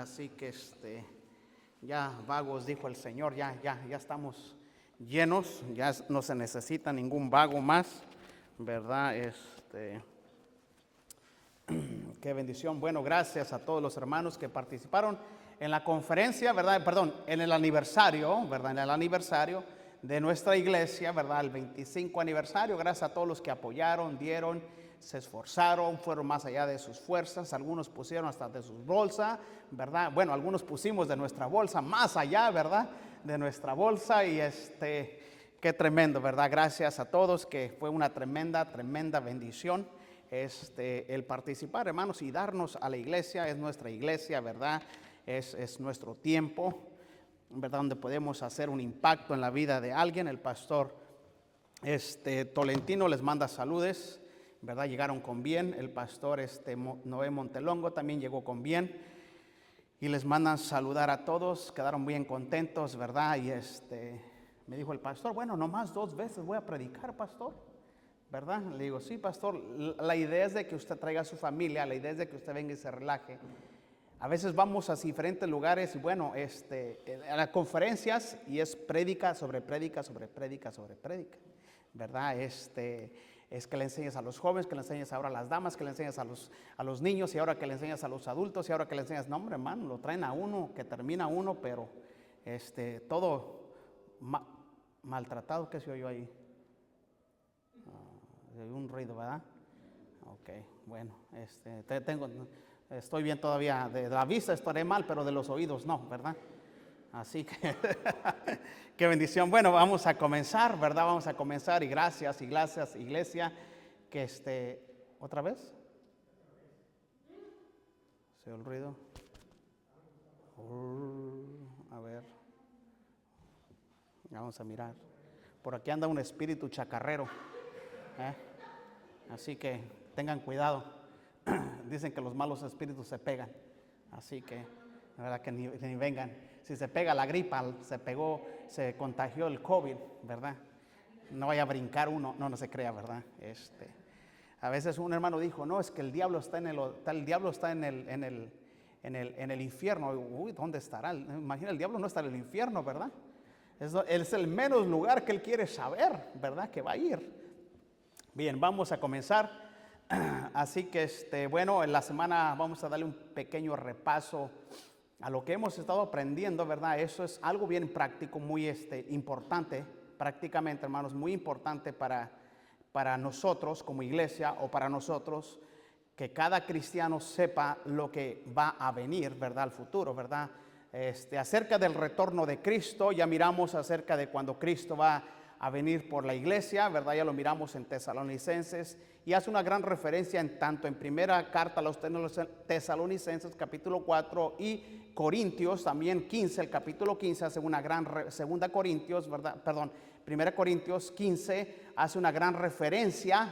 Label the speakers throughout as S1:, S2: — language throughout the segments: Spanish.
S1: Así que ya vagos, dijo el Señor, ya estamos llenos, ya no se necesita ningún vago más, ¿verdad? Qué bendición. Bueno, gracias a todos los hermanos que participaron en la conferencia, ¿verdad? Perdón, en el aniversario, ¿verdad? En el aniversario de nuestra iglesia, ¿verdad? El 25 aniversario. Gracias a todos los que apoyaron, dieron, se esforzaron, fueron más allá de sus fuerzas. Algunos pusieron hasta de sus bolsas, ¿verdad? Bueno, algunos pusimos de nuestra bolsa más allá, ¿verdad? De nuestra bolsa y qué tremendo, ¿verdad? Gracias a todos, que fue una tremenda bendición. El participar, hermanos, y darnos a la iglesia, es nuestra iglesia, ¿verdad? Es nuestro tiempo, ¿verdad? Donde podemos hacer un impacto en la vida de alguien. El pastor Tolentino les manda saludes, ¿verdad? Llegaron con bien. El pastor Noé Montelongo también llegó con bien y les mandan saludar a todos. Quedaron bien contentos, ¿verdad? Y me dijo el pastor, bueno, nomás 2 veces voy a predicar, pastor, ¿verdad? Le digo, sí, pastor, la idea es de que usted traiga a su familia, la idea es de que usted venga y se relaje. A veces vamos a diferentes lugares y bueno, a las conferencias y es prédica sobre prédica sobre prédica sobre prédica, ¿verdad? Es que le enseñas a los jóvenes, que le enseñas ahora a las damas, que le enseñas a los niños y ahora que le enseñas a los adultos y ahora que le enseñas, no hombre, hermano, lo traen a uno, que termina uno, pero todo maltratado. ¿Qué se oyó ahí? Un ruido, ¿verdad? Ok, bueno, estoy bien todavía, de la vista estaré mal, pero de los oídos no, ¿verdad? Así que, qué bendición. Bueno, vamos a comenzar, ¿verdad? Vamos a comenzar y gracias, iglesia, que ¿otra vez? ¿Se oyó el ruido? A ver, vamos a mirar. Por aquí anda un espíritu chacarrero, ¿eh? Así que tengan cuidado. Dicen que los malos espíritus se pegan. Así que, la verdad que ni vengan. Si se pega la gripa, se contagió el COVID, ¿verdad? No vaya a brincar uno. No se crea, ¿verdad? A veces un hermano dijo, no, es que el diablo está en el infierno. Uy, ¿dónde estará? Imagina, el diablo no está en el infierno, ¿verdad? Es el menos lugar que él quiere saber, ¿verdad? Que va a ir. Bien, vamos a comenzar. Así que bueno, en la semana vamos a darle un pequeño repaso a lo que hemos estado aprendiendo, ¿verdad? Eso es algo bien práctico, muy importante, prácticamente, hermanos, muy importante para nosotros como iglesia o para nosotros, que cada cristiano sepa lo que va a venir, ¿verdad? Al futuro, ¿verdad? Acerca del retorno de Cristo, ya miramos acerca de cuando Cristo va a venir por la iglesia, ¿verdad? Ya lo miramos en Tesalonicenses y hace una gran referencia tanto en primera carta a los Tesalonicenses capítulo 4 y Corintios también 15, el capítulo 15 hace una gran segunda Corintios, ¿verdad? Perdón, primera Corintios 15 hace una gran referencia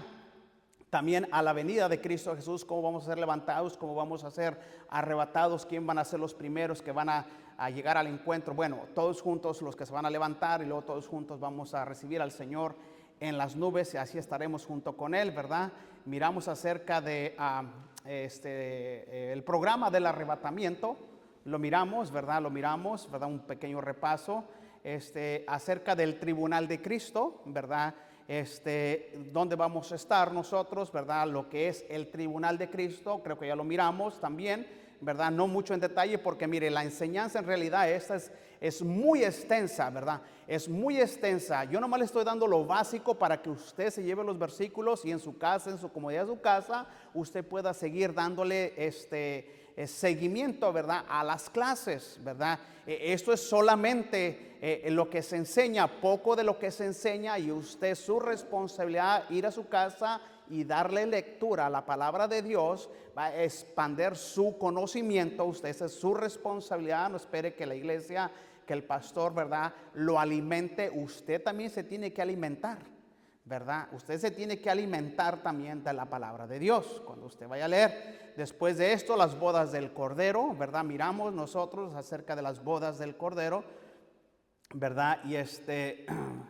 S1: también a la venida de Cristo Jesús, cómo vamos a ser levantados, cómo vamos a ser arrebatados, quién van a ser los primeros que van a llegar al encuentro. Bueno, todos juntos los que se van a levantar y luego todos juntos vamos a recibir al Señor en las nubes y así estaremos junto con Él, ¿verdad? Miramos acerca de el programa del arrebatamiento, lo miramos, ¿verdad? Un pequeño repaso acerca del tribunal de Cristo, ¿verdad? Dónde vamos a estar nosotros, ¿verdad? Lo que es el tribunal de Cristo, creo que ya lo miramos también, ¿verdad? No mucho en detalle porque mire, la enseñanza en realidad esta es muy extensa, ¿verdad? Es muy extensa. Yo nomás le estoy dando lo básico para que usted se lleve los versículos y en su casa, en su comodidad de su casa, usted pueda seguir dándole seguimiento, ¿verdad? A las clases, ¿verdad? Esto es solamente lo que se enseña, poco de lo que se enseña y usted su responsabilidad ir a su casa y darle lectura a la palabra de Dios, va a expandir su conocimiento. Usted, esa es su responsabilidad. No espere que la iglesia, que el pastor, ¿verdad?, lo alimente. Usted también se tiene que alimentar, ¿verdad? Usted se tiene que alimentar también de la palabra de Dios. Cuando usted vaya a leer después de esto las bodas del Cordero, ¿verdad? Miramos nosotros acerca de las bodas del Cordero, ¿verdad? Y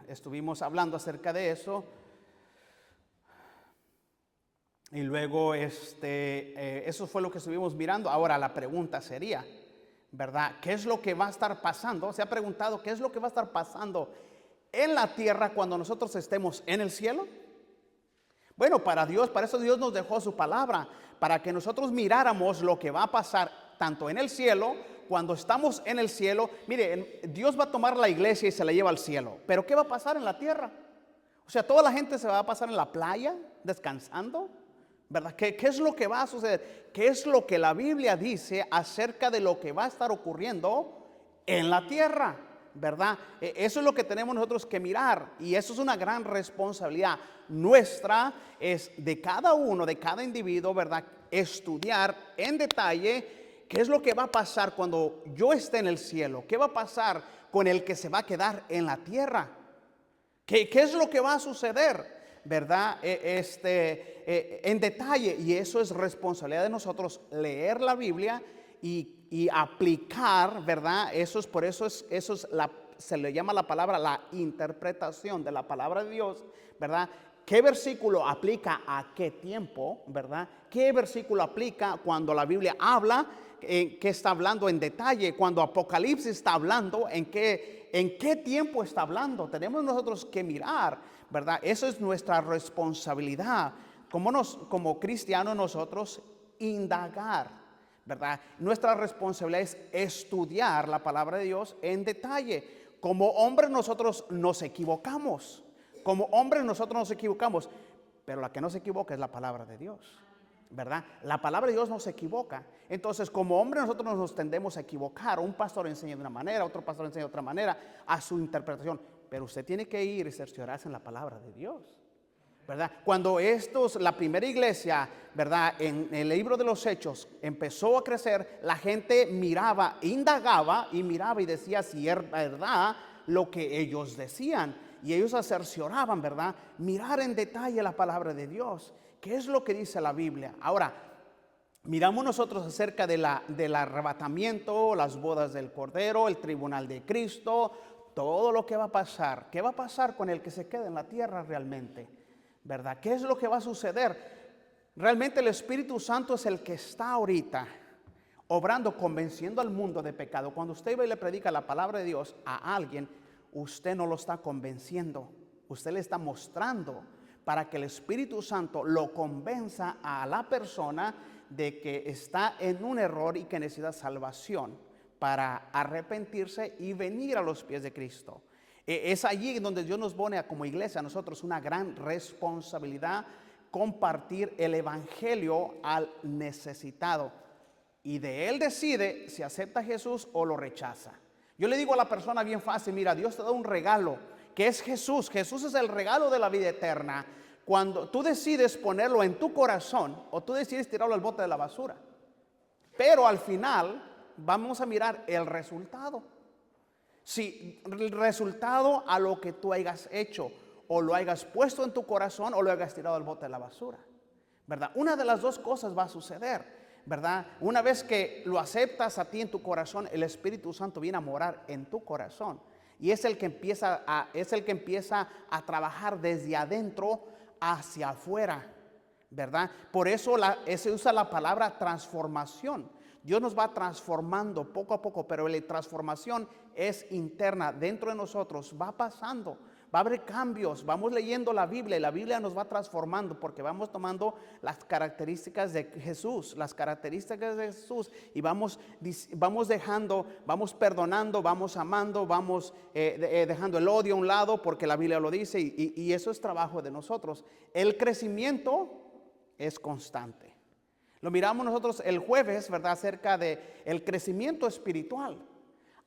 S1: estuvimos hablando acerca de eso. Y luego eso fue lo que estuvimos mirando. Ahora la pregunta sería, ¿verdad? ¿Qué es lo que va a estar pasando? ¿Se ha preguntado qué es lo que va a estar pasando en la tierra cuando nosotros estemos en el cielo? Bueno, para eso Dios nos dejó su palabra, para que nosotros miráramos lo que va a pasar tanto en el cielo, cuando estamos en el cielo. Mire, Dios va a tomar la iglesia y se la lleva al cielo, pero ¿qué va a pasar en la tierra? O sea, toda la gente se va a pasar en la playa descansando, ¿verdad? ¿Qué es lo que va a suceder? ¿Qué es lo que la Biblia dice acerca de lo que va a estar ocurriendo en la tierra? ¿Verdad? Eso es lo que tenemos nosotros que mirar, y eso es una gran responsabilidad nuestra, es de cada uno, de cada individuo, ¿verdad? Estudiar en detalle qué es lo que va a pasar cuando yo esté en el cielo, qué va a pasar con el que se va a quedar en la tierra, qué es lo que va a suceder, ¿verdad? En detalle, y eso es responsabilidad de nosotros, leer la Biblia y aplicar, ¿verdad? Por eso se le llama la palabra la interpretación de la palabra de Dios, ¿verdad? ¿Qué versículo aplica a qué tiempo, verdad? ¿Qué versículo aplica cuando la Biblia habla? ¿Qué está hablando en detalle? Cuando Apocalipsis está hablando, ¿en qué tiempo está hablando? Tenemos nosotros que mirar, ¿verdad? Eso es nuestra responsabilidad. Como cristianos nosotros indagar, ¿verdad? Nuestra responsabilidad es estudiar la palabra de Dios en detalle. Como hombres nosotros nos equivocamos. Pero la que no se equivoca es la palabra de Dios, ¿verdad? La palabra de Dios no se equivoca. Entonces, como hombres nosotros nos tendemos a equivocar. Un pastor enseña de una manera, otro pastor enseña de otra manera, a su interpretación. Pero usted tiene que ir y cerciorarse en la palabra de Dios, ¿verdad? Cuando la primera iglesia, ¿verdad? En el libro de los Hechos empezó a crecer, la gente miraba, indagaba y miraba y decía si era verdad lo que ellos decían, y ellos se cercioraban, ¿verdad? Mirar en detalle la palabra de Dios. ¿Qué es lo que dice la Biblia? Ahora, miramos nosotros acerca del arrebatamiento, las bodas del Cordero, el tribunal de Cristo, todo lo que va a pasar. ¿Qué va a pasar con el que se queda en la tierra realmente? ¿Verdad? ¿Qué es lo que va a suceder? Realmente el Espíritu Santo es el que está ahorita obrando, convenciendo al mundo de pecado. Cuando usted va y le predica la palabra de Dios a alguien, usted no lo está convenciendo, usted le está mostrando para que el Espíritu Santo lo convenza a la persona de que está en un error y que necesita salvación para arrepentirse y venir a los pies de Cristo. Es allí donde Dios nos pone como iglesia a nosotros una gran responsabilidad, compartir el evangelio al necesitado, y de él decide si acepta a Jesús o lo rechaza. Yo le digo a la persona bien fácil: mira, Dios te da un regalo que es Jesús. Jesús es el regalo de la vida eterna. Cuando tú decides ponerlo en tu corazón o tú decides tirarlo al bote de la basura, pero al final vamos a mirar el resultado. Si el resultado a lo que tú hayas hecho, o lo hayas puesto en tu corazón o lo hayas tirado al bote de la basura, ¿verdad? Una de las dos cosas va a suceder, ¿verdad? Una vez que lo aceptas a ti en tu corazón, el Espíritu Santo viene a morar en tu corazón y es el que empieza a trabajar desde adentro hacia afuera, ¿verdad? Por eso se usa la palabra transformación. Dios nos va transformando poco a poco, pero la transformación es interna, dentro de nosotros, va pasando. Va a haber cambios, vamos leyendo la Biblia y la Biblia nos va transformando porque vamos tomando las características de Jesús, y vamos dejando, vamos perdonando, vamos amando, vamos dejando el odio a un lado porque la Biblia lo dice, y eso es trabajo de nosotros. El crecimiento es constante. Lo miramos nosotros el jueves, ¿verdad? Acerca del crecimiento espiritual.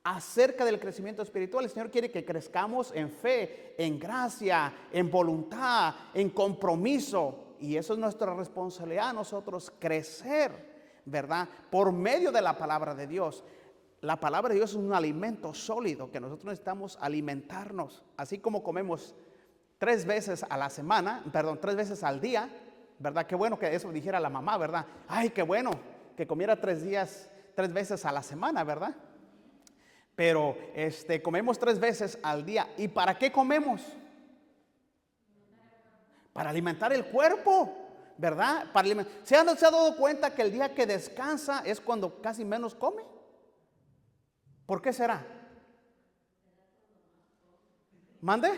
S1: Acerca del crecimiento espiritual, el Señor quiere que crezcamos en fe, en gracia, en voluntad, en compromiso. Y eso es nuestra responsabilidad, nosotros crecer, ¿verdad? Por medio de la palabra de Dios. La palabra de Dios es un alimento sólido que nosotros necesitamos alimentarnos. Así como comemos 3 veces a la semana, 3 veces al día, ¿verdad? Qué bueno que eso dijera la mamá, ¿verdad? Ay, qué bueno que comiera 3 veces a la semana, ¿verdad? Pero comemos 3 veces al día. ¿Y para qué comemos? Para alimentar el cuerpo, ¿verdad? ¿Se ha dado cuenta que el día que descansa es cuando casi menos come? ¿Por qué será? ¿Mande?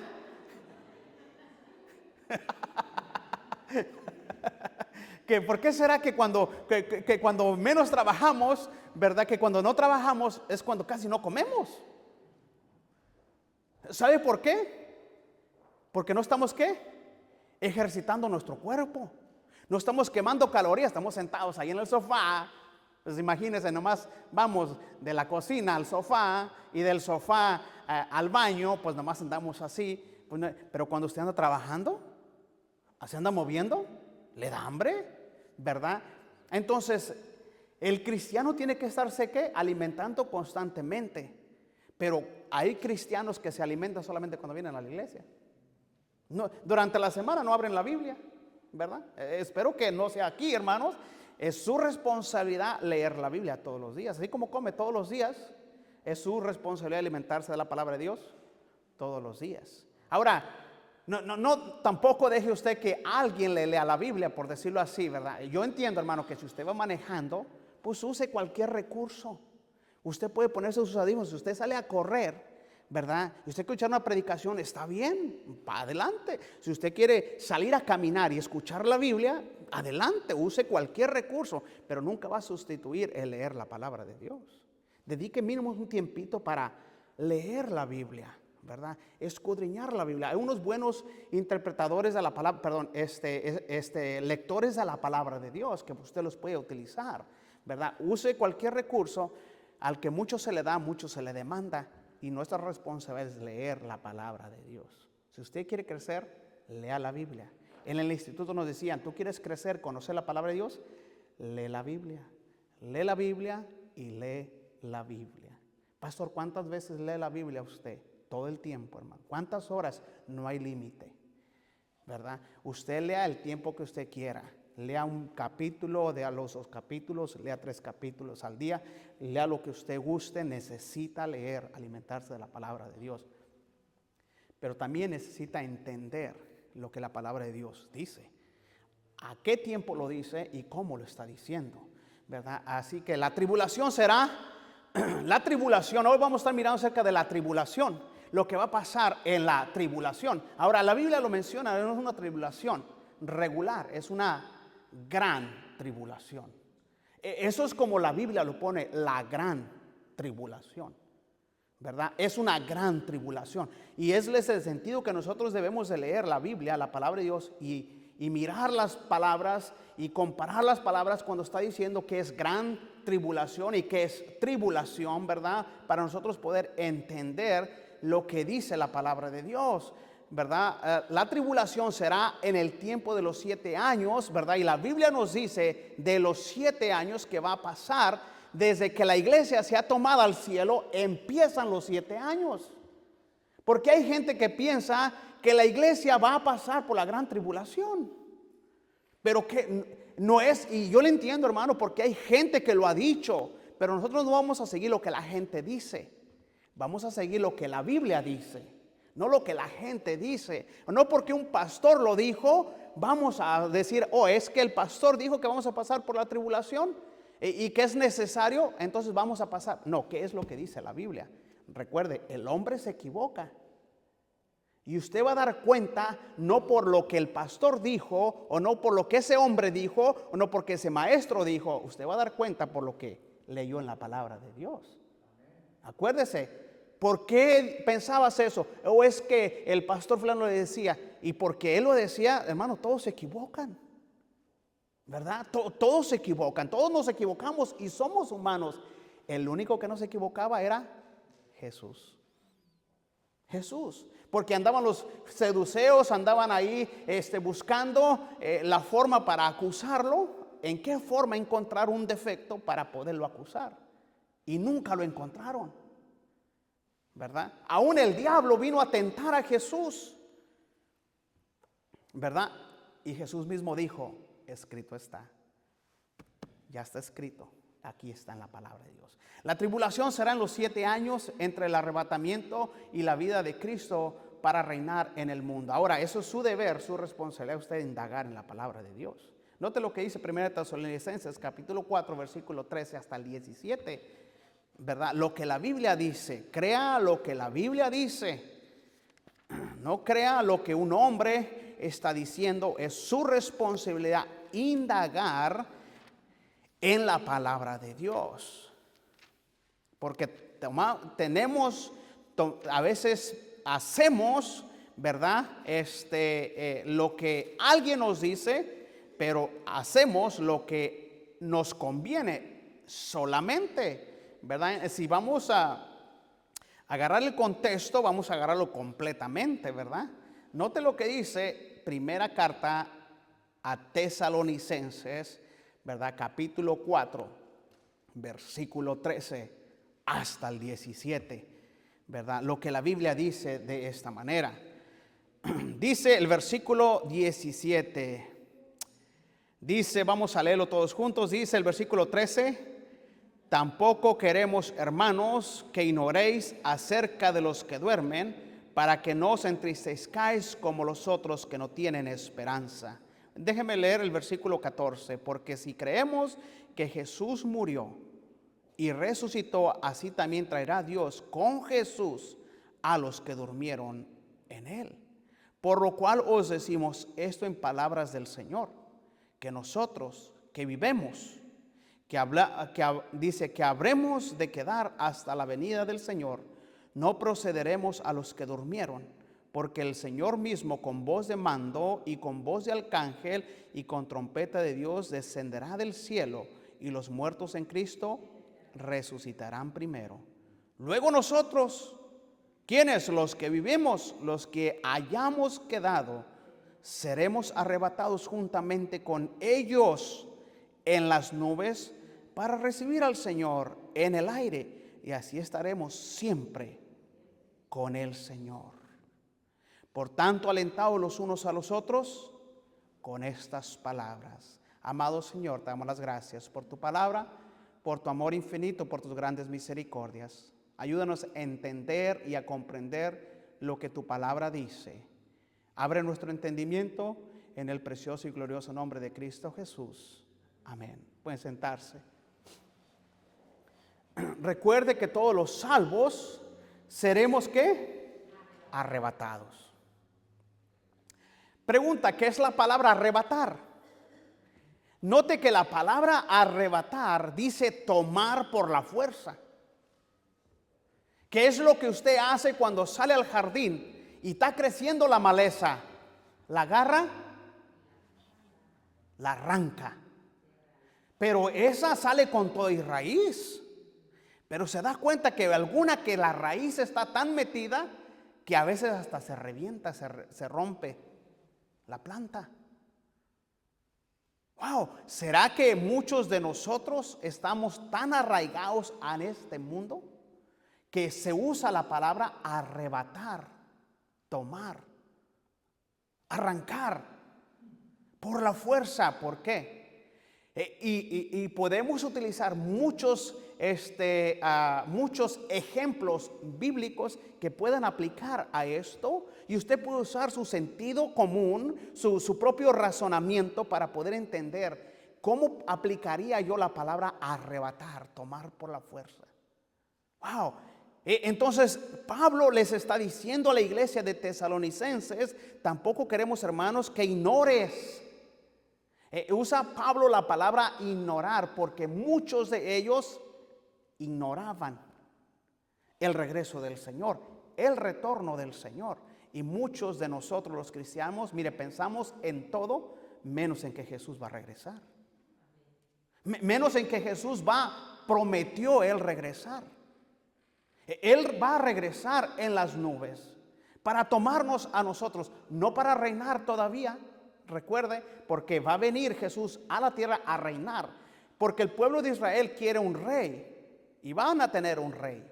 S1: ¿Por qué será que cuando menos trabajamos, verdad? Que cuando no trabajamos es cuando casi no comemos. ¿Sabe por qué? Porque no estamos, ¿qué? Ejercitando nuestro cuerpo. No estamos quemando calorías, estamos sentados ahí en el sofá. Pues imagínense, nomás vamos de la cocina al sofá y del sofá al baño, pues nomás andamos así. Pues pero cuando usted anda trabajando, se anda moviendo, le da hambre, ¿verdad? Entonces, el cristiano tiene que estarse, ¿qué? Alimentando constantemente. Pero hay cristianos que se alimentan solamente cuando vienen a la iglesia. No, durante la semana no abren la Biblia, ¿verdad? Espero que no sea aquí, hermanos. Es su responsabilidad leer la Biblia todos los días. Así como come todos los días, es su responsabilidad alimentarse de la palabra de Dios todos los días. Ahora, tampoco deje usted que alguien le lea la Biblia, por decirlo así, ¿verdad? Yo entiendo, hermano, que si usted va manejando, pues use cualquier recurso. Usted puede ponerse sus audífonos. Si usted sale a correr, ¿verdad? Y usted quiere escuchar una predicación, está bien, para adelante. Si usted quiere salir a caminar y escuchar la Biblia, adelante, use cualquier recurso, pero nunca va a sustituir el leer la palabra de Dios. Dedique mínimo un tiempito para leer la Biblia, ¿verdad? Escudriñar la Biblia. Hay unos buenos interpretadores de la palabra, lectores de la palabra de Dios que usted los puede utilizar, ¿verdad? Use cualquier recurso. Al que mucho se le da, mucho se le demanda. Y nuestra responsabilidad es leer la palabra de Dios. Si usted quiere crecer, lea la Biblia. En el instituto nos decían, ¿tú quieres crecer, conocer la palabra de Dios? Lee la Biblia. Lee la Biblia y lee la Biblia. Pastor, ¿cuántas veces lee la Biblia usted? Todo el tiempo, hermano. ¿Cuántas horas? No hay límite, ¿verdad? Usted lea el tiempo que usted quiera. Lea un capítulo, lea los 2 capítulos, lea 3 capítulos al día, lea lo que usted guste. Necesita leer, alimentarse de la palabra de Dios. Pero también necesita entender lo que la palabra de Dios dice, a qué tiempo lo dice y cómo lo está diciendo, ¿verdad? Así que la tribulación será, la tribulación, hoy vamos a estar mirando acerca de la tribulación, lo que va a pasar en la tribulación. Ahora, la Biblia lo menciona, no es una tribulación regular, es una gran tribulación. Eso es como la Biblia lo pone, la gran tribulación, ¿verdad? Es una gran tribulación. Y es ese el sentido que nosotros debemos de leer la Biblia, la palabra de Dios, y mirar las palabras y comparar las palabras cuando está diciendo que es gran tribulación y que es tribulación, ¿verdad? Para nosotros poder entender lo que dice la palabra de Dios, ¿verdad? La tribulación será en el tiempo de los 7 años, ¿verdad? Y la Biblia nos dice de los 7 años que va a pasar desde que la iglesia sea tomada al cielo, empiezan los 7 años. Porque hay gente que piensa que la iglesia va a pasar por la gran tribulación, pero que no es, y yo le entiendo, hermano, porque hay gente que lo ha dicho, pero nosotros no vamos a seguir lo que la gente dice, vamos a seguir lo que la Biblia dice. No lo que la gente dice. No porque un pastor lo dijo, vamos a decir, es que el pastor dijo que vamos a pasar por la tribulación y que es necesario, entonces vamos a pasar. No, ¿qué es lo que dice la Biblia? Recuerde, el hombre se equivoca. Y usted va a dar cuenta no por lo que el pastor dijo, o no por lo que ese hombre dijo, o no porque ese maestro dijo. Usted va a dar cuenta por lo que leyó en la palabra de Dios. Acuérdese. ¿Por qué pensabas eso? O es que el pastor fulano le decía, y porque él lo decía, hermano, todos se equivocan, ¿verdad? Todos se equivocan, todos nos equivocamos y somos humanos. El único que no se equivocaba era Jesús. Jesús, porque andaban los seduceos, andaban ahí buscando la forma para acusarlo. ¿En qué forma encontrar un defecto para poderlo acusar? Y nunca lo encontraron, ¿verdad? Aún el diablo vino a tentar a Jesús, ¿verdad? Y Jesús mismo dijo, escrito está, ya está escrito, aquí está en la palabra de Dios. La tribulación será en los 7 años entre el arrebatamiento y la vida de Cristo para reinar en el mundo. Ahora, eso es su deber, su responsabilidad, usted indagar en la palabra de Dios. Note lo que dice 1 Tesalonicenses capítulo 4 versículo 13 hasta el 17. ¿verdad? Lo que la Biblia dice, crea lo que la Biblia dice. No crea lo que un hombre está diciendo. Es su responsabilidad indagar en la palabra de Dios. Porque a veces hacemos, ¿verdad? Lo que alguien nos dice, pero hacemos lo que nos conviene solamente, ¿verdad? Si vamos a agarrar el contexto, vamos a agarrarlo completamente, ¿verdad? Note lo que dice primera carta a Tesalonicenses, ¿verdad? Capítulo 4, versículo 13 hasta el 17, ¿verdad? Lo que la Biblia dice de esta manera. Dice el versículo 17, dice, vamos a leerlo todos juntos, dice el versículo 13: tampoco queremos, hermanos, que ignoréis acerca de los que duermen, para que no os entristezcáis como los otros que no tienen esperanza. Déjeme leer el versículo 14, porque si creemos que Jesús murió y resucitó, así también traerá Dios con Jesús a los que durmieron en él. Por lo cual os decimos esto en palabras del Señor, que nosotros que vivemos, dice que habremos de quedar hasta la venida del Señor, no procederemos a los que durmieron, porque el Señor mismo con voz de mando y con voz de arcángel y con trompeta de Dios descenderá del cielo, y los muertos en Cristo resucitarán primero. Luego nosotros, ¿quiénes? Los que vivimos, los que hayamos quedado, seremos arrebatados juntamente con ellos en las nubes para recibir al Señor en el aire, y así estaremos siempre con el Señor. Por tanto, alentaos los unos a los otros con estas palabras. Amado Señor, te damos las gracias por tu palabra, por tu amor infinito, por tus grandes misericordias. Ayúdanos a entender y a comprender lo que tu palabra dice. Abre nuestro entendimiento en el precioso y glorioso nombre de Cristo Jesús. Amén. Pueden sentarse. Recuerde que todos los salvos seremos ¿qué? Arrebatados. Pregunta, ¿qué es la palabra arrebatar? Note que la palabra arrebatar dice tomar por la fuerza. ¿Qué es lo que usted hace cuando sale al jardín y está creciendo la maleza? ¿La agarra? La arranca. Pero esa sale con todo y raíz. Pero se da cuenta que alguna que la raíz está tan metida que a veces hasta se revienta, se rompe la planta. Wow, ¿será que muchos de nosotros estamos tan arraigados en este mundo que se usa la palabra arrebatar, tomar, arrancar por la fuerza? ¿Por qué? Y podemos utilizar muchos ejemplos bíblicos que puedan aplicar a esto, y usted puede usar su sentido común, su propio razonamiento para poder entender cómo aplicaría yo la palabra arrebatar, tomar por la fuerza. Wow. Entonces Pablo les está diciendo a la iglesia de Tesalonicenses: tampoco queremos, hermanos, que ignores. Usa Pablo la palabra ignorar porque muchos de ellos ignoraban el regreso del Señor, el retorno del Señor. Y muchos de nosotros los cristianos, mire, pensamos en todo menos en que Jesús va a regresar. Menos en que Jesús prometió Él regresar. Él va a regresar en las nubes para tomarnos a nosotros, no para reinar todavía. Recuerde, porque va a venir Jesús a la tierra a reinar, porque el pueblo de Israel quiere un rey y van a tener un rey,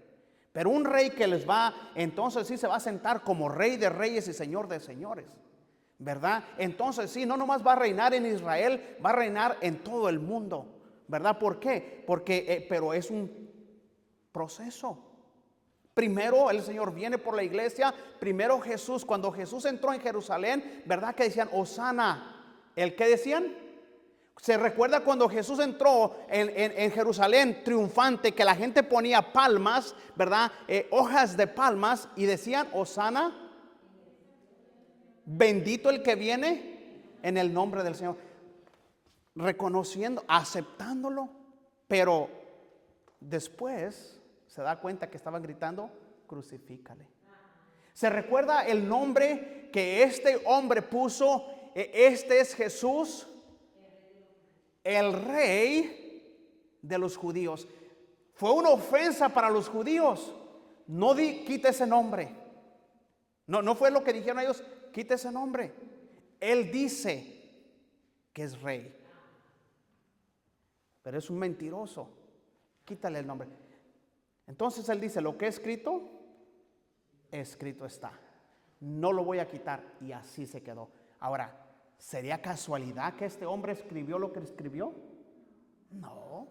S1: pero un rey que les entonces sí se va a sentar como rey de reyes y señor de señores, ¿verdad? Entonces sí, no nomás va a reinar en Israel, va a reinar en todo el mundo, ¿verdad? ¿Por qué? Pero es un proceso. Primero el Señor viene por la iglesia. Primero Jesús, cuando Jesús entró en Jerusalén, ¿verdad? Que decían Hosana. ¿El qué decían? Se recuerda cuando Jesús entró en Jerusalén triunfante, que la gente ponía palmas, ¿verdad? Hojas de palmas y decían: Hosana, bendito el que viene en el nombre del Señor. Reconociendo, aceptándolo, pero después se da cuenta que estaban gritando: crucifícale. Se recuerda el nombre que este hombre puso: este es Jesús, el rey de los judíos. Fue una ofensa para los judíos. No quite ese nombre. No fue lo que dijeron ellos: quite ese nombre. Él dice que es rey, pero es un mentiroso. Quítale el nombre. Entonces él dice: lo que he escrito, escrito está. No lo voy a quitar. Y así se quedó. Ahora, ¿sería casualidad que este hombre escribió lo que escribió? No.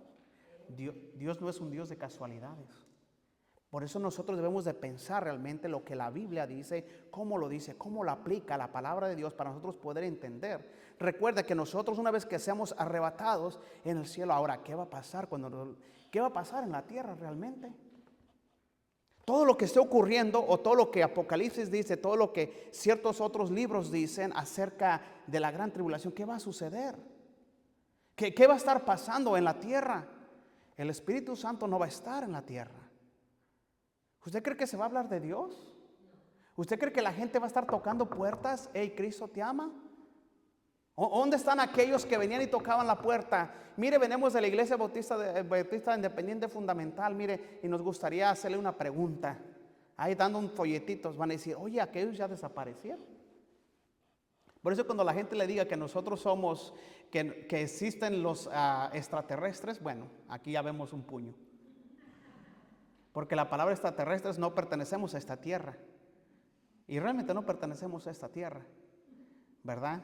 S1: Dios no es un Dios de casualidades. Por eso nosotros debemos de pensar realmente lo que la Biblia dice, cómo lo dice, cómo lo aplica la palabra de Dios para nosotros poder entender. Recuerda que nosotros, una vez que seamos arrebatados en el cielo, ahora, ¿qué va a pasar qué va a pasar en la tierra realmente? Todo lo que esté ocurriendo, o todo lo que Apocalipsis dice, todo lo que ciertos otros libros dicen acerca de la gran tribulación, ¿qué va a suceder? ¿Qué va a estar pasando en la tierra? El Espíritu Santo no va a estar en la tierra. ¿Usted cree que se va a hablar de Dios? ¿Usted cree que la gente va a estar tocando puertas? Hey, Cristo te ama. ¿Dónde están aquellos que venían y tocaban la puerta? Mire, venimos de la Iglesia Bautista Independiente Fundamental, mire, y nos gustaría hacerle una pregunta. Ahí dando un folletito, van a decir: oye, aquellos ya desaparecieron. Por eso cuando la gente le diga que nosotros somos, que existen los extraterrestres, bueno, aquí ya vemos un puño. Porque la palabra extraterrestres, no pertenecemos a esta tierra. Y realmente no pertenecemos a esta tierra, ¿verdad?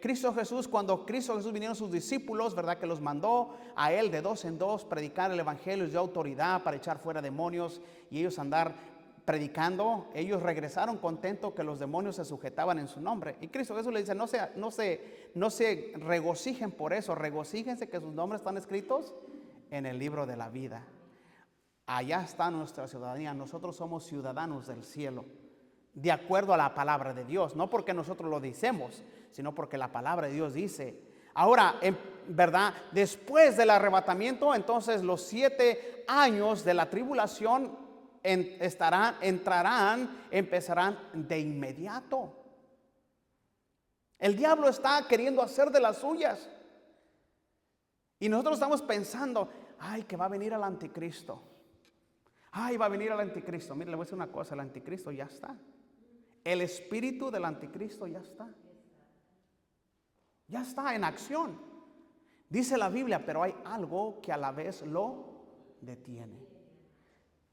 S1: Cristo Jesús, cuando Cristo Jesús vinieron sus discípulos, ¿verdad? Que los mandó a él de dos en dos predicar el evangelio, les dio autoridad para echar fuera demonios y ellos andar predicando. Ellos regresaron contentos que los demonios se sujetaban en su nombre. Y Cristo Jesús le dice: no se regocijen por eso, regocíjense que sus nombres están escritos en el libro de la vida. Allá está nuestra ciudadanía. Nosotros somos ciudadanos del cielo, de acuerdo a la palabra de Dios, no porque nosotros lo decimos, sino porque la palabra de Dios dice. Ahora, ¿verdad? Después del arrebatamiento, entonces los 7 años de la tribulación empezarán de inmediato. El diablo está queriendo hacer de las suyas. Y nosotros estamos pensando: ay, que va a venir el anticristo. Ay, va a venir el anticristo. Mire, le voy a decir una cosa: el anticristo ya está. El espíritu del anticristo ya está. Ya está en acción. Dice la Biblia, pero hay algo que a la vez lo detiene.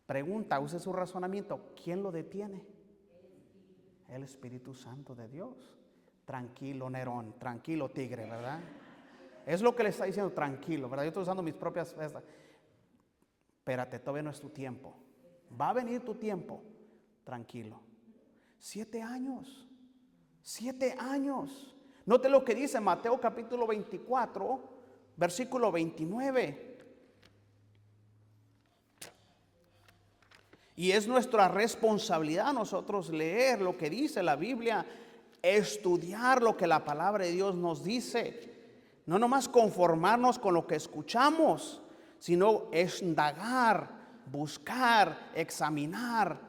S1: Pregunta, use su razonamiento: ¿quién lo detiene? El Espíritu Santo de Dios. Tranquilo, Nerón, tranquilo, tigre, ¿verdad? Es lo que le está diciendo: tranquilo, ¿verdad? Yo estoy usando mis propias festas. Espérate, todavía no es tu tiempo. Va a venir tu tiempo. Tranquilo. 7 años. 7 años. Note lo que dice Mateo capítulo 24, versículo 29. Y es nuestra responsabilidad nosotros leer lo que dice la Biblia, estudiar lo que la palabra de Dios nos dice. No nomás conformarnos con lo que escuchamos, sino indagar, buscar, examinar.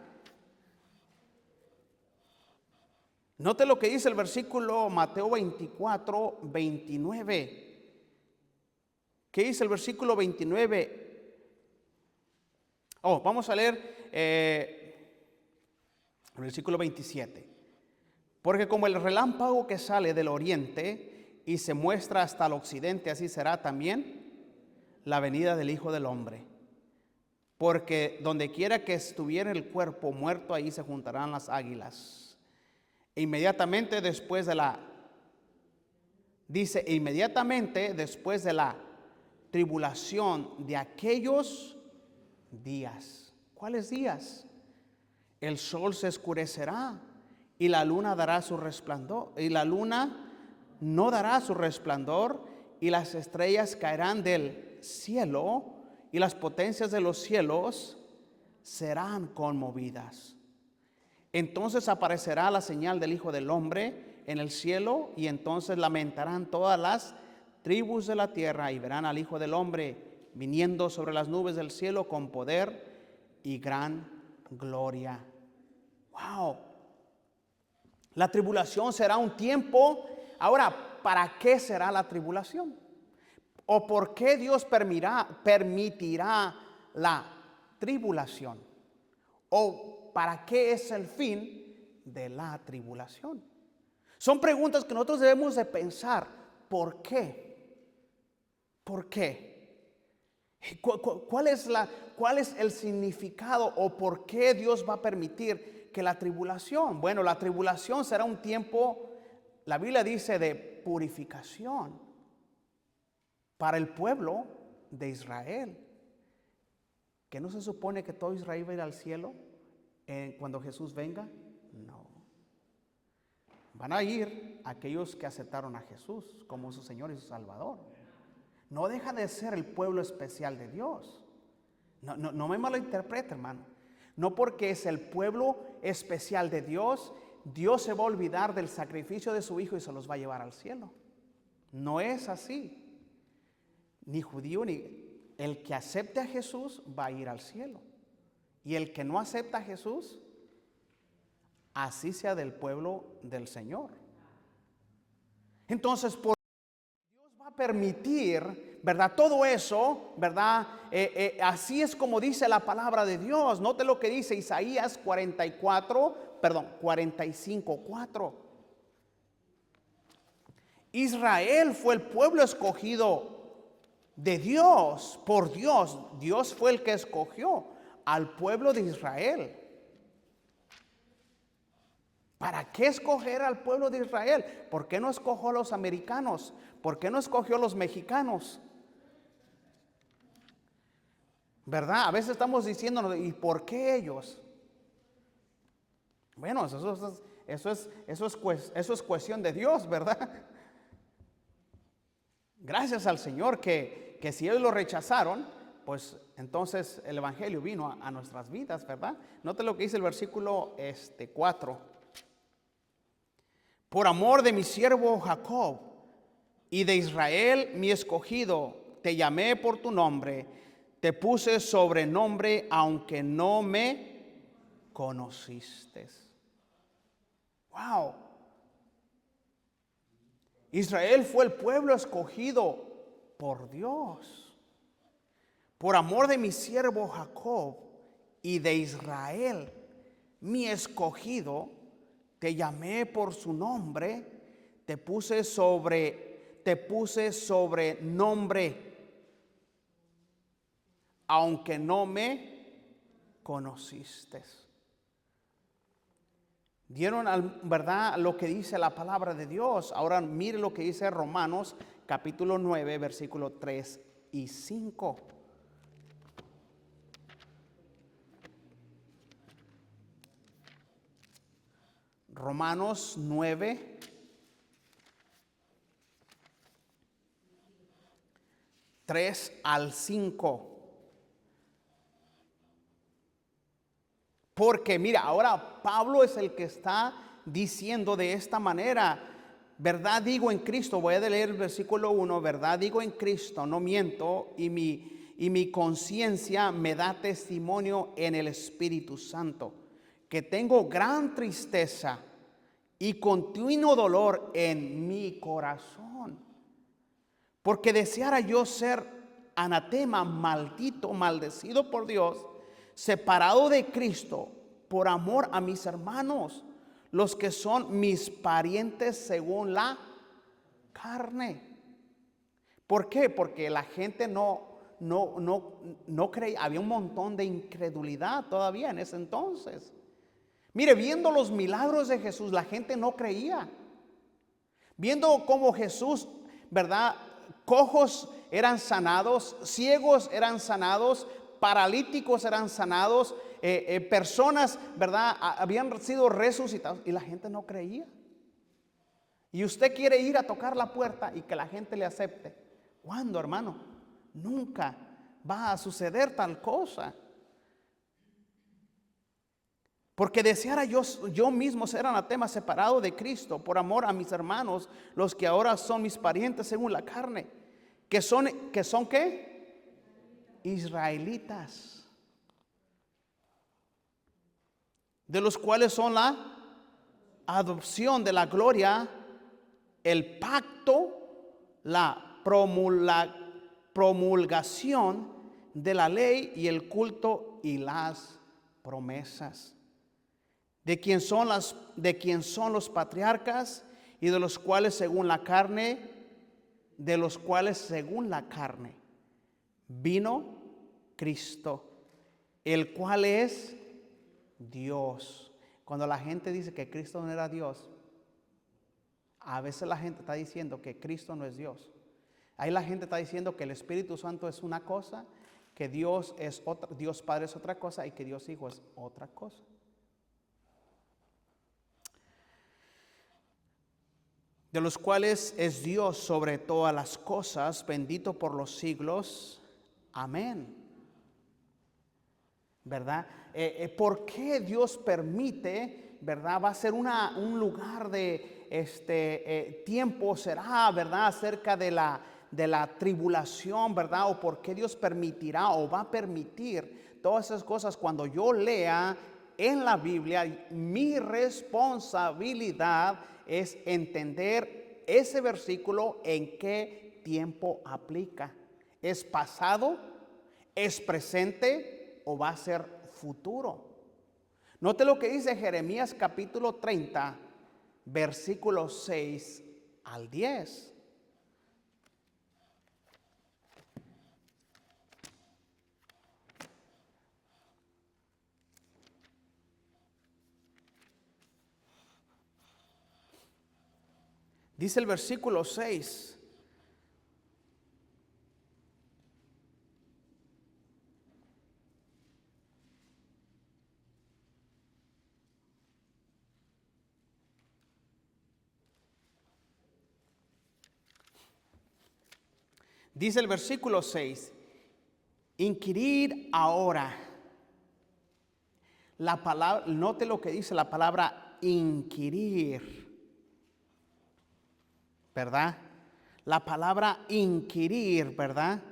S1: Note lo que dice el versículo Mateo 24, 29. ¿Qué dice el versículo 29? Vamos a leer el versículo 27. Porque como el relámpago que sale del oriente y se muestra hasta el occidente, así será también la venida del Hijo del Hombre. Porque donde quiera que estuviera el cuerpo muerto, ahí se juntarán las águilas. Inmediatamente después de la tribulación de aquellos días. ¿Cuáles días? El sol se oscurecerá y la luna dará su resplandor, y la luna no dará su resplandor, y las estrellas caerán del cielo, y las potencias de los cielos serán conmovidas. Entonces aparecerá la señal del Hijo del Hombre en el cielo, y entonces lamentarán todas las tribus de la tierra y verán al Hijo del Hombre viniendo sobre las nubes del cielo con poder y gran gloria. Wow. La tribulación será un tiempo. Ahora, ¿para qué será la tribulación? ¿O por qué Dios permitirá la tribulación? ¿O para qué es el fin de la tribulación? Son preguntas que nosotros debemos de pensar. ¿Por qué? ¿Por qué? ¿Cuál es el significado o por qué Dios va a permitir que la tribulación? Bueno, la tribulación será un tiempo, la Biblia dice, de purificación para el pueblo de Israel. ¿Que no se supone que todo Israel va a ir al cielo cuando Jesús venga? No. Van a ir aquellos que aceptaron a Jesús como su Señor y su Salvador. No deja de ser el pueblo especial de Dios. No me malinterprete, hermano. No porque es el pueblo especial de Dios, Dios se va a olvidar del sacrificio de su Hijo y se los va a llevar al cielo. No es así. Ni judío ni el que acepte a Jesús va a ir al cielo. Y el que no acepta a Jesús, así sea del pueblo del Señor. Entonces, por Dios va a permitir, ¿verdad? Todo eso, ¿verdad? Así es como dice la palabra de Dios. Note lo que dice Isaías 45:4. Israel fue el pueblo escogido de Dios, por Dios. Dios fue el que escogió al pueblo de Israel. ¿Para qué escoger al pueblo de Israel? ¿Por qué no escogió a los americanos? ¿Por qué no escogió a los mexicanos? ¿Verdad? A veces estamos diciéndonos, ¿y por qué ellos? Bueno, eso es cuestión de Dios, ¿verdad? Gracias al Señor que si ellos lo rechazaron, pues entonces el Evangelio vino a nuestras vidas, ¿verdad? Note lo que dice el versículo 4. Por amor de mi siervo Jacob y de Israel mi escogido, te llamé por tu nombre, te puse sobrenombre aunque no me conociste. Wow. Israel fue el pueblo escogido por Dios. Por amor de mi siervo Jacob y de Israel, mi escogido, te llamé por su nombre, te puse sobrenombre, aunque no me conociste. ¿Dieron, verdad, lo que dice la palabra de Dios? Ahora mire lo que dice Romanos capítulo 9, versículo 3 y 5. Romanos 9, 3 al 5. Porque mira, ahora Pablo es el que está diciendo de esta manera: verdad digo en Cristo. Voy a leer el versículo 1. Verdad digo en Cristo, no miento, y mi conciencia me da testimonio en el Espíritu Santo, que tengo gran tristeza y continuo dolor en mi corazón, porque deseara yo ser anatema, maldito, maldecido por Dios, separado de Cristo, por amor a mis hermanos, los que son mis parientes según la carne. ¿Por qué? Porque la gente no creía. Había un montón de incredulidad todavía en ese entonces. Mire, viendo los milagros de Jesús, la gente no creía. Viendo cómo Jesús, ¿verdad? Cojos eran sanados, ciegos eran sanados, paralíticos eran sanados, personas, ¿verdad? Habían sido resucitados y la gente no creía. Y usted quiere ir a tocar la puerta y que la gente le acepte. ¿Cuándo, hermano? Nunca va a suceder tal cosa. Porque deseara yo mismo ser anatema, separado de Cristo, por amor a mis hermanos, los que ahora son mis parientes según la carne, que son ¿qué? Israelitas, de los cuales son la adopción de la gloria, el pacto, la promulgación de la ley y el culto y las promesas. De quien son los patriarcas y de los cuales según la carne vino Cristo, el cual es Dios. Cuando la gente dice que Cristo no era Dios, a veces la gente está diciendo que Cristo no es Dios. Ahí la gente está diciendo que el Espíritu Santo es una cosa, que Dios es otra, Dios Padre es otra cosa y que Dios Hijo es otra cosa. De los cuales es Dios sobre todas las cosas, bendito por los siglos. Amén. ¿Verdad? ¿Por qué Dios permite, verdad? Va a ser un lugar de tiempo, será, ¿verdad? Acerca de la tribulación, ¿verdad? O por qué Dios permitirá o va a permitir todas esas cosas. Cuando yo lea en la Biblia, mi responsabilidad es entender ese versículo en qué tiempo aplica. ¿Es pasado? ¿Es presente? ¿O va a ser futuro? Note lo que dice Jeremías capítulo 30, versículos 6 al 10. Dice el versículo 6. Dice el versículo 6. Inquirid ahora. La palabra, note lo que dice la palabra inquirir. ¿Verdad? La palabra inquirir, ¿verdad?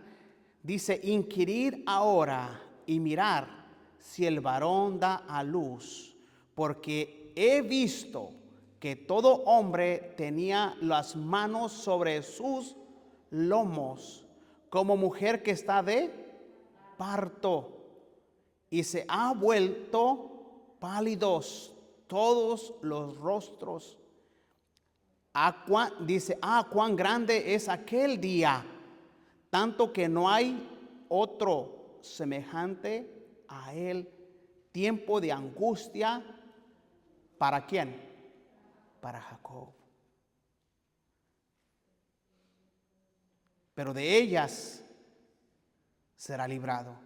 S1: Dice inquirir ahora y mirar si el varón da a luz, porque he visto que todo hombre tenía las manos sobre sus lomos, como mujer que está de parto, y se ha vuelto pálidos todos los rostros. Dice, cuán grande es aquel día, tanto que no hay otro semejante a él. Tiempo de angustia, ¿para quién? Para Jacob. Pero de ellas será librado.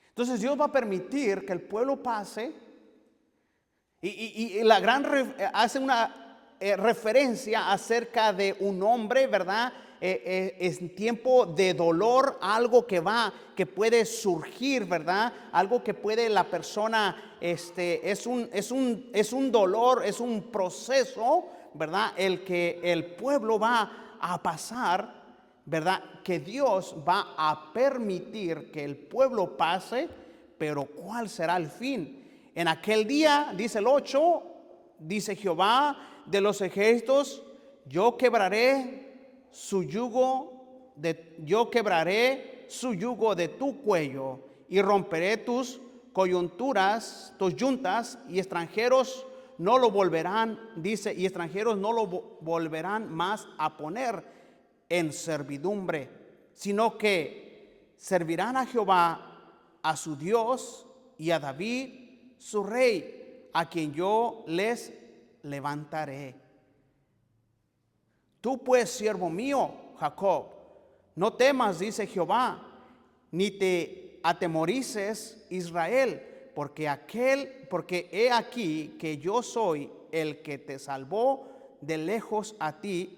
S1: Entonces Dios va a permitir que el pueblo pase y la hace una referencia acerca de un hombre, ¿verdad? Es tiempo de dolor, algo que puede surgir, ¿verdad? Algo que puede la persona, es un dolor, es un proceso, ¿verdad? El que el pueblo va a pasar, ¿verdad? Que Dios va a permitir que el pueblo pase, pero ¿cuál será el fin? En aquel día, dice el 8, dice Jehová de los ejércitos, yo quebraré su yugo de tu cuello y romperé tus coyunturas, tus yuntas, y extranjeros no lo volverán, dice, y extranjeros no lo volverán más a poner en servidumbre, sino que servirán a Jehová, a su Dios, y a David, su rey, a quien yo les levantaré. Tú pues, siervo mío, Jacob, no temas, dice Jehová, ni te atemorices, Israel, porque he aquí que yo soy el que te salvó de lejos a ti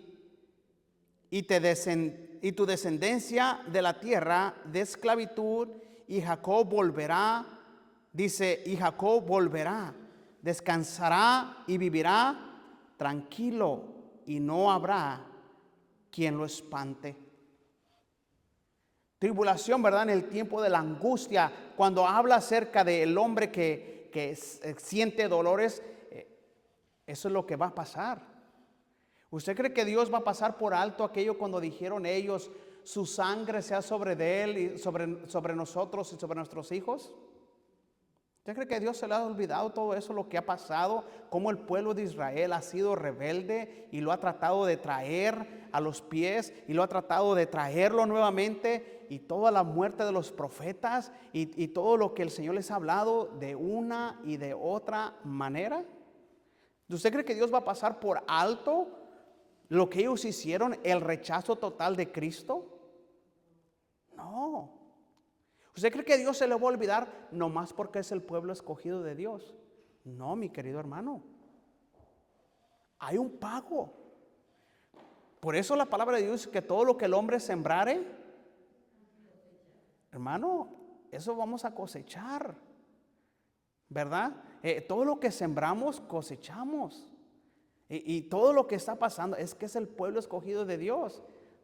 S1: y tu descendencia de la tierra de esclavitud, y Jacob volverá, dice, y Jacob volverá, descansará y vivirá tranquilo, y no habrá quien lo espante. Tribulación, ¿verdad? En el tiempo de la angustia, cuando habla acerca del hombre que siente dolores, eso es lo que va a pasar. ¿Usted cree que Dios va a pasar por alto aquello cuando dijeron ellos, su sangre sea sobre de él y sobre nosotros y sobre nuestros hijos? ¿Usted cree que Dios se le ha olvidado todo eso, lo que ha pasado? Cómo el pueblo de Israel ha sido rebelde y lo ha tratado de traer a los pies y lo ha tratado de traerlo nuevamente, y toda la muerte de los profetas y todo lo que el Señor les ha hablado de una y de otra manera. ¿Usted cree que Dios va a pasar por alto lo que ellos hicieron, el rechazo total de Cristo? No. ¿Usted cree que Dios se le va a olvidar nomás porque es el pueblo escogido de Dios? No, mi querido hermano. Hay un pago. Por eso la palabra de Dios dice que todo lo que el hombre sembrare, hermano, eso vamos a cosechar, ¿verdad? Todo lo que sembramos, cosechamos. Y todo lo que está pasando es que es el pueblo escogido de Dios.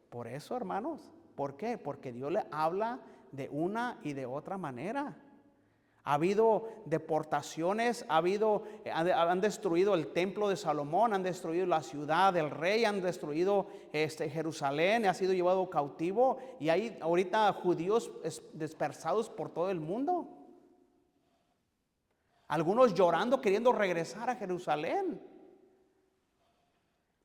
S1: Por eso, hermanos, ¿por qué? Porque Dios le habla de una y de otra manera. Ha habido deportaciones, han destruido el templo de Salomón, han destruido la ciudad del rey, han destruido Jerusalén, ha sido llevado cautivo, y hay ahorita judíos dispersados por todo el mundo. Algunos llorando, queriendo regresar a Jerusalén,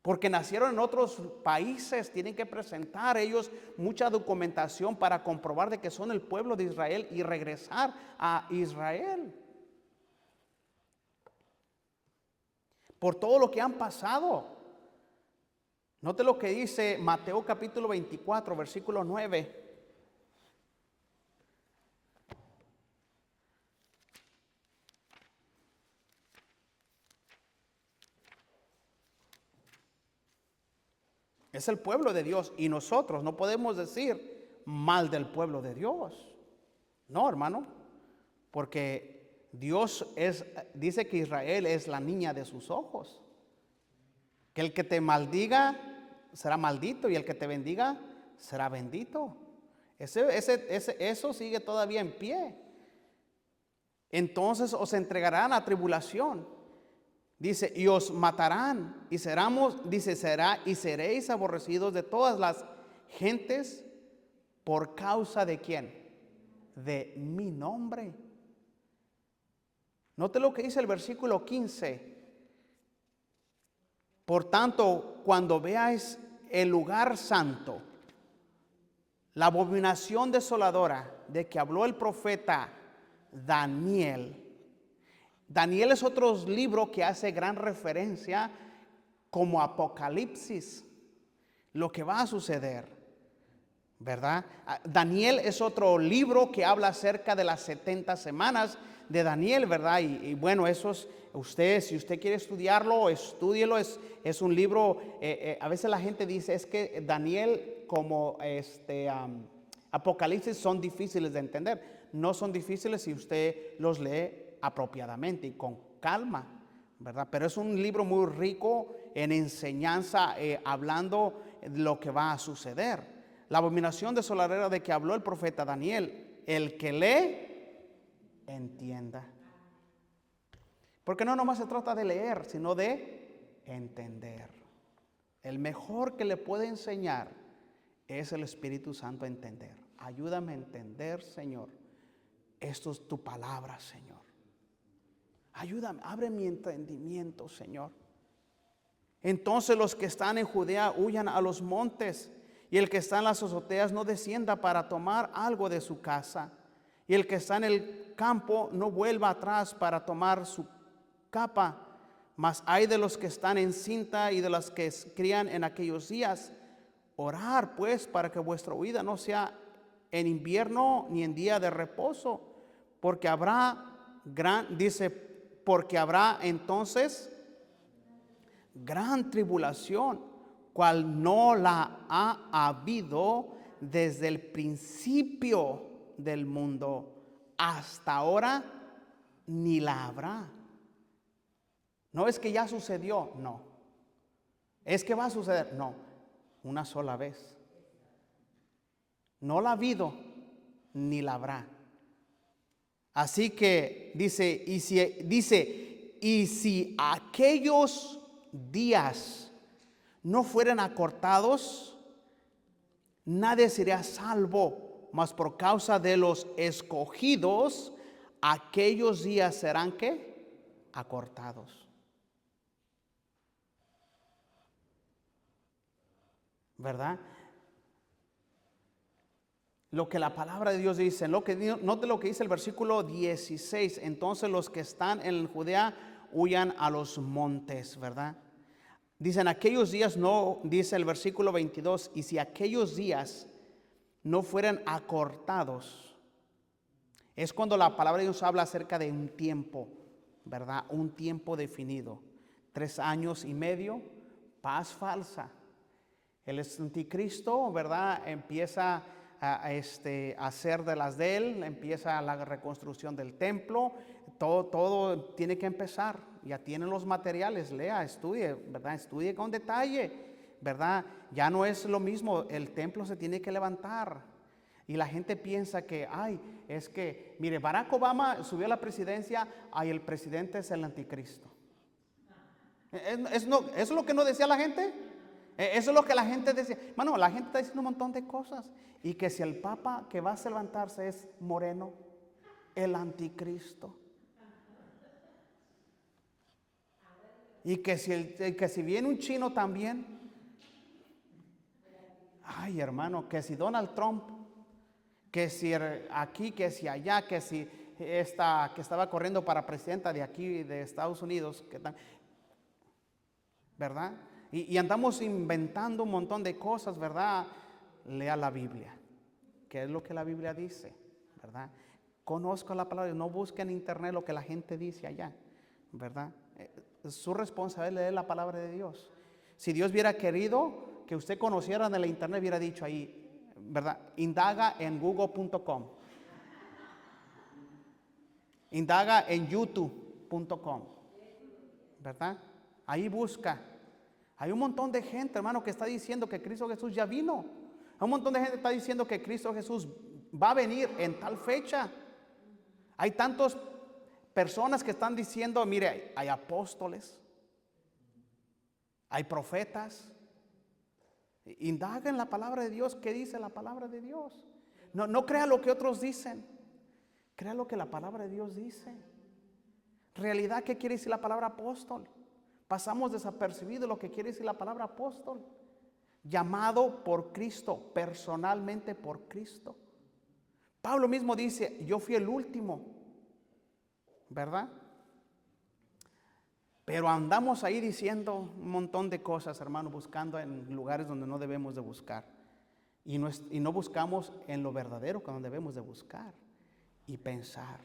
S1: porque nacieron en otros países. Tienen que presentar ellos mucha documentación para comprobar de que son el pueblo de Israel y regresar a Israel. Por todo lo que han pasado. Note lo que dice Mateo capítulo 24, versículo 9. Es el pueblo de Dios, y nosotros no podemos decir mal del pueblo de Dios. No, hermano, porque Dios dice que Israel es la niña de sus ojos. Que el que te maldiga será maldito, y el que te bendiga será bendito. Eso sigue todavía en pie. Entonces os entregarán a tribulación. Dice, y os matarán, y seréis aborrecidos de todas las gentes por causa de ¿quién? De mi nombre. Note lo que dice el versículo 15. Por tanto, cuando veáis el lugar santo, la abominación desoladora de que habló el profeta Daniel. Daniel es otro libro que hace gran referencia como Apocalipsis, lo que va a suceder, ¿verdad? Daniel es otro libro que habla acerca de las 70 semanas de Daniel, ¿verdad? Y bueno, eso es, si usted quiere estudiarlo, estúdielo. Es un libro, a veces la gente dice, es que Daniel como Apocalipsis son difíciles de entender. No son difíciles si usted los lee apropiadamente y con calma, ¿verdad? Pero es un libro muy rico en enseñanza, hablando de lo que va a suceder. La abominación desoladora de que habló el profeta Daniel, el que lee, entienda. Porque no nomás se trata de leer, sino de entender. El mejor que le puede enseñar es el Espíritu Santo a entender. Ayúdame a entender, Señor. Esto es tu palabra, Señor. Ayúdame, abre mi entendimiento, Señor. Entonces los que están en Judea huyan a los montes, y el que está en las azoteas no descienda para tomar algo de su casa, y el que está en el campo no vuelva atrás para tomar su capa. Mas hay de los que están en cinta y de los que crían en aquellos días. Orar pues para que vuestra huida no sea en invierno ni en día de reposo, porque habrá entonces gran tribulación, cual no la ha habido desde el principio del mundo hasta ahora, ni la habrá. No es que ya sucedió, no. Es que va a suceder, no. Una sola vez. No la ha habido, ni la habrá. Así que dice, y si aquellos días no fueran acortados, nadie sería salvo, mas por causa de los escogidos, aquellos días serán ¿qué? Acortados. ¿Verdad? Lo que la palabra de Dios dice, note lo que dice el versículo 16. Entonces los que están en Judea huyan a los montes, ¿verdad? Dicen aquellos días no, dice el versículo 22, y si aquellos días no fueran acortados, es cuando la palabra de Dios habla acerca de un tiempo, ¿verdad? Un tiempo definido. 3 años y medio, paz falsa. El anticristo, ¿verdad? Empieza a hacer de las de él, empieza la reconstrucción del templo, todo tiene que empezar. Ya tienen los materiales, lea, estudie, ¿verdad? Estudie con detalle, ¿verdad? Ya no es lo mismo, el templo se tiene que levantar. Y la gente piensa que, es que, mire, Barack Obama subió a la presidencia, el presidente es el anticristo. ¿Eso es lo que no decía la gente? Eso es lo que la gente decía. Bueno, la gente está diciendo un montón de cosas. Y que si el papa que va a levantarse es moreno, el anticristo. Y que si viene un chino también. Hermano, que si Donald Trump, que si aquí, que si allá, que si esta que estaba corriendo para presidenta de aquí, de Estados Unidos, ¿verdad? Y andamos inventando un montón de cosas, ¿verdad? Lea la Biblia. ¿Qué es lo que la Biblia dice? ¿Verdad? Conozca la palabra, no busque en internet lo que la gente dice allá, ¿verdad? Su responsabilidad es la palabra de Dios. Si Dios hubiera querido que usted conociera en el internet, hubiera dicho ahí, ¿verdad? Indaga en google.com. Indaga en youtube.com. ¿Verdad? Ahí busca. Hay un montón de gente, hermano, que está diciendo que Cristo Jesús ya vino. Hay un montón de gente que está diciendo que Cristo Jesús va a venir en tal fecha. Hay tantas personas que están diciendo, mire, hay apóstoles, hay profetas. Indaga en la palabra de Dios. ¿Qué dice la palabra de Dios? No crea lo que otros dicen. Crea lo que la palabra de Dios dice. Realidad, ¿qué quiere decir la palabra apóstol? Pasamos desapercibido lo que quiere decir la palabra apóstol. Llamado por Cristo, personalmente por Cristo. Pablo mismo dice, yo fui el último, ¿verdad? Pero andamos ahí diciendo un montón de cosas, hermano, buscando en lugares donde no debemos de buscar. Y no buscamos en lo verdadero cuando debemos de buscar y pensar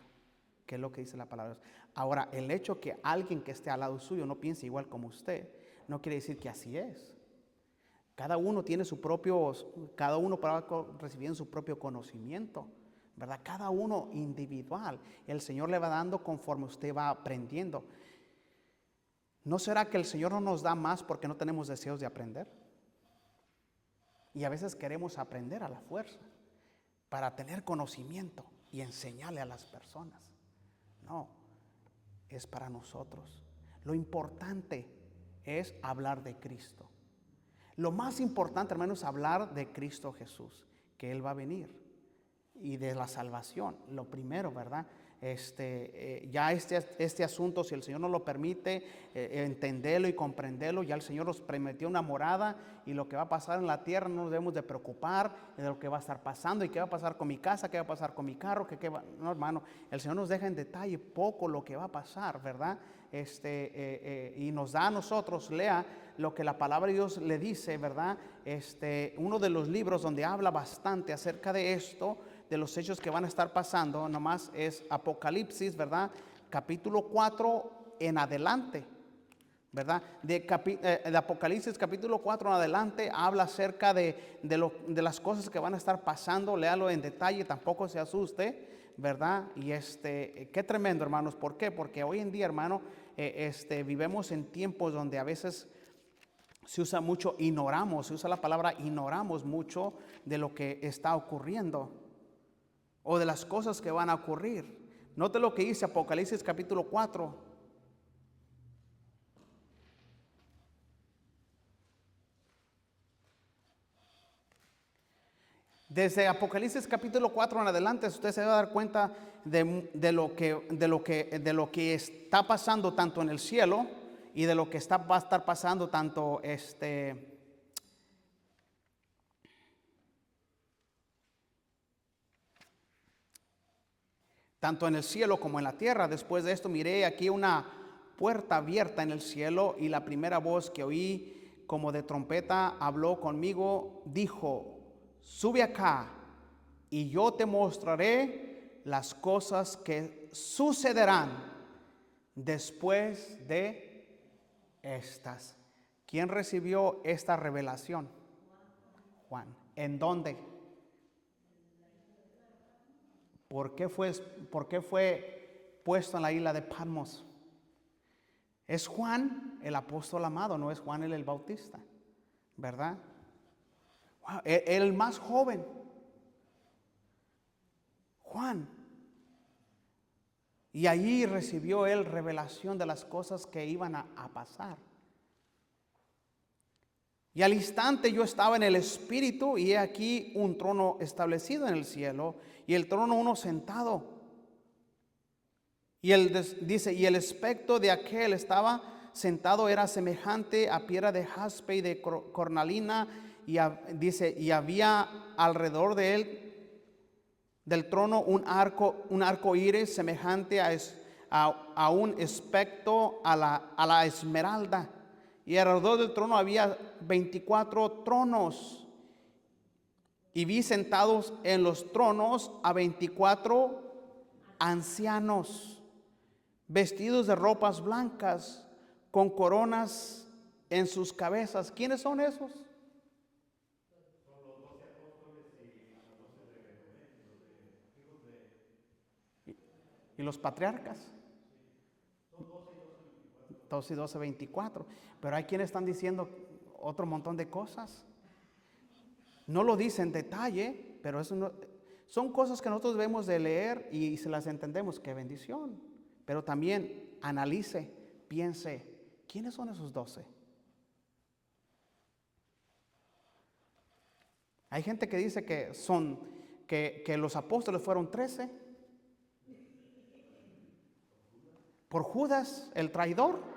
S1: qué es lo que dice la palabra. Ahora, el hecho que alguien que esté al lado suyo no piense igual como usted, no quiere decir que así es. Cada uno tiene cada uno para recibir su propio conocimiento, ¿verdad? Cada uno individual. El Señor le va dando conforme usted va aprendiendo. ¿No será que el Señor no nos da más porque no tenemos deseos de aprender? Y a veces queremos aprender a la fuerza para tener conocimiento y enseñarle a las personas. No, es para nosotros. Lo importante es hablar de Cristo. Lo más importante, hermano, es hablar de Cristo Jesús, que Él va a venir, y de la salvación. Lo primero, ¿verdad? Ya este asunto, si el Señor nos lo permite, entenderlo y comprenderlo, ya el Señor nos prometió una morada, y lo que va a pasar en la tierra no nos debemos de preocupar de lo que va a estar pasando, y qué va a pasar con mi casa, qué va a pasar con mi carro, no, hermano, el Señor nos deja en detalle poco lo que va a pasar, ¿verdad? Y nos da a nosotros, lea lo que la palabra de Dios le dice, ¿verdad? Uno de los libros donde habla bastante acerca de esto, de los hechos que van a estar pasando, nomás es Apocalipsis, ¿verdad? Capítulo 4 en adelante. ¿verdad? De Apocalipsis capítulo 4 en adelante habla acerca de las cosas que van a estar pasando. Léalo en detalle, tampoco se asuste, ¿verdad? Y qué tremendo, hermanos. ¿Por qué? Porque hoy en día, hermano, vivimos en tiempos donde a veces se usa mucho, se usa la palabra ignoramos mucho de lo que está ocurriendo o de las cosas que van a ocurrir. Note lo que dice Apocalipsis capítulo 4. Desde Apocalipsis capítulo 4 en adelante, usted se va a dar cuenta de lo que está pasando tanto en el cielo y de lo que va a estar pasando tanto tanto en el cielo como en la tierra. Después de esto miré aquí una puerta abierta en el cielo, y la primera voz que oí como de trompeta habló conmigo, dijo: sube acá y yo te mostraré las cosas que sucederán después de estas. ¿Quién recibió esta revelación? Juan. ¿En dónde? ¿Por qué fue puesto en la isla de Patmos? Es Juan el apóstol amado, no es Juan el Bautista, ¿verdad? Wow, el más joven, Juan. Y allí recibió él revelación de las cosas que iban a pasar. Y al instante yo estaba en el Espíritu, y he aquí un trono establecido en el cielo, y el trono uno sentado. Y dice, y el aspecto de aquel estaba sentado era semejante a piedra de jaspe y de cornalina, dice, y había alrededor de él, del trono, un arco iris semejante a un espectro a la esmeralda. Y alrededor del trono había 24 tronos. Y vi sentados en los tronos a 24 ancianos, vestidos de ropas blancas, con coronas en sus cabezas. ¿Quiénes son esos? Son los 12 apóstoles y los 12 ¿Y los patriarcas? 12 y 12, 24. Pero hay quienes están diciendo otro montón de cosas. No lo dice en detalle, pero eso no, son cosas que nosotros debemos de leer y se las entendemos. ¡Qué bendición! Pero también analice, piense, ¿quiénes son esos 12? Hay gente que dice que los apóstoles fueron 13 por Judas, el traidor.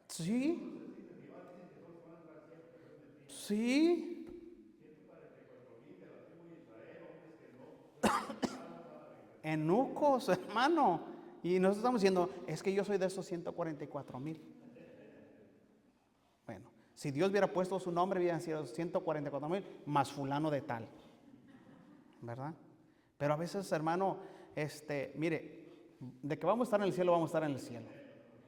S1: Sí, sí. Eunucos, hermano. Y nosotros estamos diciendo, es que yo soy de esos 144,000. Bueno, si Dios hubiera puesto su nombre, hubieran sido 144,000 más fulano de tal, ¿verdad? Pero a veces, hermano, mire, de que vamos a estar en el cielo, vamos a estar en el cielo.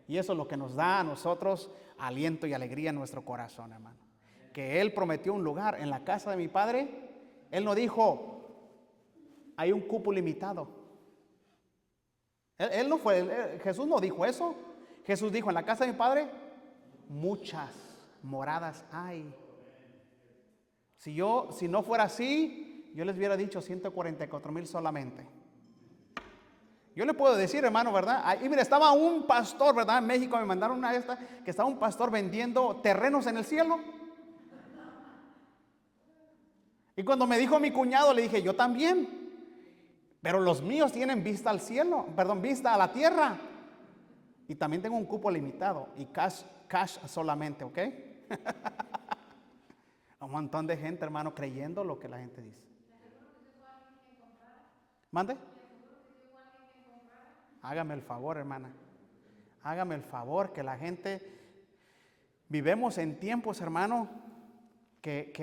S1: Y eso es lo que nos da a nosotros aliento y alegría en nuestro corazón, hermano. Que Él prometió un lugar en la casa de mi Padre. Él no dijo, hay un cupo limitado. Jesús no dijo eso. Jesús dijo, en la casa de mi Padre muchas moradas hay. Si no fuera así, yo les hubiera dicho 144,000 solamente. Yo le puedo decir, hermano, ¿verdad? Ahí, mira, estaba un pastor, ¿verdad? En México me mandaron que estaba un pastor vendiendo terrenos en el cielo. Y cuando me dijo mi cuñado, le dije, yo también. Pero los míos tienen vista al cielo, vista a la tierra. Y también tengo un cupo limitado y cash solamente, ¿ok? Un montón de gente, hermano, creyendo lo que la gente dice. ¿Mande? Hágame el favor, hermana. Hágame el favor, que la gente... Vivemos en tiempos, hermano, que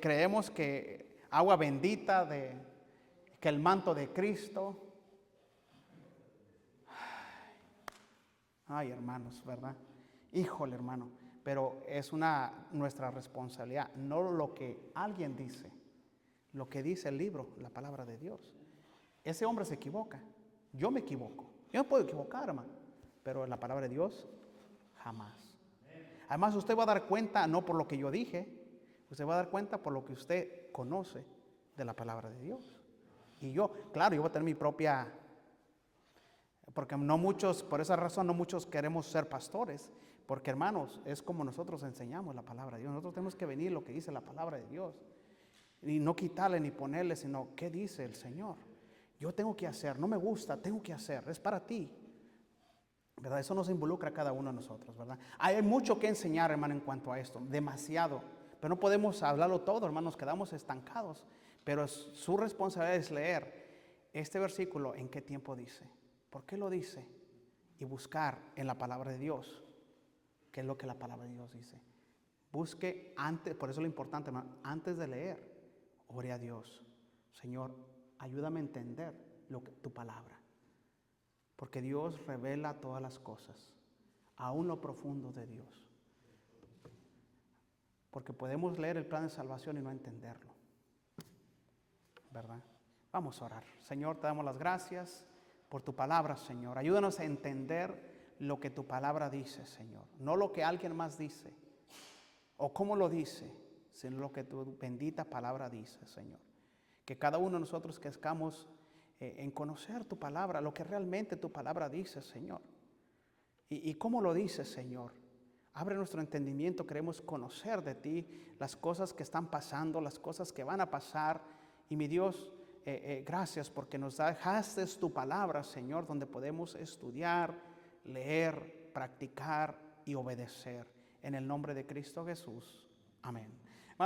S1: creemos que agua bendita, que el manto de Cristo, Ay, hermanos, ¿verdad? Híjole, hermano. Pero es nuestra responsabilidad, no lo que alguien dice, lo que dice el libro, la palabra de Dios. Ese hombre se equivoca, yo me equivoco, yo me puedo equivocar, hermano, pero en la palabra de Dios, jamás. Además, usted va a dar cuenta no por lo que yo dije, usted va a dar cuenta por lo que usted conoce de la palabra de Dios. Y yo, claro, yo voy a tener mi propia, porque no muchos, por esa razón no muchos queremos ser pastores, porque hermanos, es como nosotros enseñamos la palabra de Dios. Nosotros tenemos que venir lo que dice la palabra de Dios. Y no quitarle ni ponerle, sino qué dice el Señor. Yo tengo que hacer, no me gusta, tengo que hacer, es para ti. ¿Verdad? Eso nos involucra a cada uno de nosotros, ¿verdad? Hay mucho que enseñar, hermano, en cuanto a esto, demasiado. Pero no podemos hablarlo todo, hermano, nos quedamos estancados. Pero su responsabilidad es leer este versículo, en qué tiempo dice, por qué lo dice, y buscar en la palabra de Dios qué es lo que la palabra de Dios dice. Busque antes, por eso es lo importante, hermano, antes de leer, ore a Dios. Señor, ayúdame a entender tu palabra. Porque Dios revela todas las cosas, aún lo profundo de Dios. Porque podemos leer el plan de salvación y no entenderlo, ¿verdad? Vamos a orar. Señor, te damos las gracias por tu palabra, Señor. Ayúdanos a entender lo que tu palabra dice, Señor. No lo que alguien más dice o cómo lo dice, sino lo que tu bendita palabra dice, Señor. Que cada uno de nosotros crezcamos en conocer tu palabra, lo que realmente tu palabra dice, Señor. ¿Y cómo lo dice, Señor? Abre nuestro entendimiento, queremos conocer de ti las cosas que están pasando, las cosas que van a pasar. Y mi Dios, gracias porque nos dejaste tu palabra, Señor, donde podemos estudiar, leer, practicar y obedecer. En el nombre de Cristo Jesús. Amén.